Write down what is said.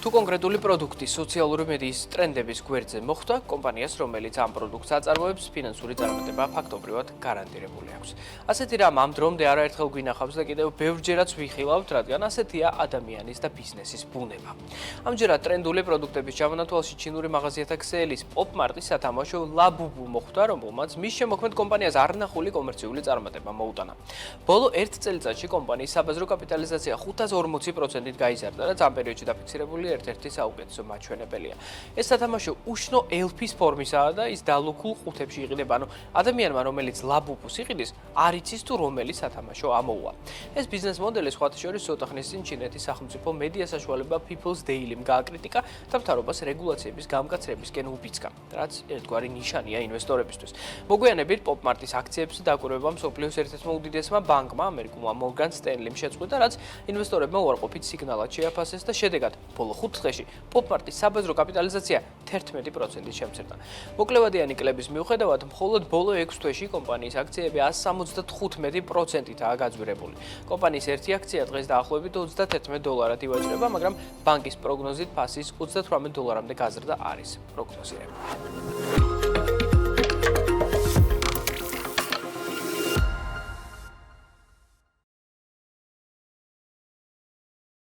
თუ კონკრეტული პროდუქტი სოციალური მედიის ტრენდების გვერდზე მოხვდა, კომპანიას, რომელიც ამ პროდუქტს აწარმოებს, ფინანსური წარმატება ფაქტობრივად გარანტირებული აქვს. ასეთი რამ ამ დრომდე არაერთხელ გვინახავს და კიდევ ბევრჯერაც ვიხილავთ, რადგან ასეთია ადამიანის და ბიზნესის ბუნება. ამჯერად ტრენდული პროდუქტების ჩამონათვალში ჩინური მაღაზიათა ქსელის პოპ-მარტის სათამაშო ლაბუბუ მოხვდა, რომელმაც მის შემოქმედ კომპანიას არნახული კომერციული წარმატება მოუტანა. ბოლო 1 წელიწადში კომპანიის საბაზრო კაპიტალიზაცია 540%-ით გაიზარდა, რაც ამ პერიოდში დაფიქსირებული ერთ-ერთი საუკეთესო მაჩვენებელია. ეს სათამაშო უშნო ელფის ფორმისაა და ის დალუქულ ყუთებში იყიდება, ანუ ადამიანმა, რომელიც ლაბუბუს იყიდის, არ იცის თუ რომელი სათამაშო ამოუვა. ეს ბიზნეს მოდელი სხვათა შორის ცოტა ხნის წინ ჩინეთის სახელმწიფო მედია საშუალება People's Daily-მ გააკრიტიკა და მთავრობას რეგულაციების გამკაცრებისკენ უბიძგა, რაც ერთგვარი ნიშანია ინვესტორებისთვის. მოგვიანებით პოპ-მარტის აქციებს დაკვირვება მსოფლიოს ერთ-ერთმა უდიდესმა ბანკმა, ამერიკულმა Morgan Stanley-მ შეწყვიტა, რაც ინვესტორებმა უარყოფით სიგნალად შეაფასეს და შედეგად ბოლო 5 დღეში პოპ-მარტის საბაზრო კაპიტალიზაცია 11%-ით შემცირდა. მოკლევადიანი კლების მიუხედავად, მხოლოდ ბოლო 6 თვეში კომპანიის აქციები 175%-ითაა გაძვირებული. კომპანიის ერთი აქცია დღეს დაახლოებით $31 ივაჭრება, მაგრამ ბანკის პროგნოზით ფასის $38-მდე გაზრდა არის პროგნოზირებული.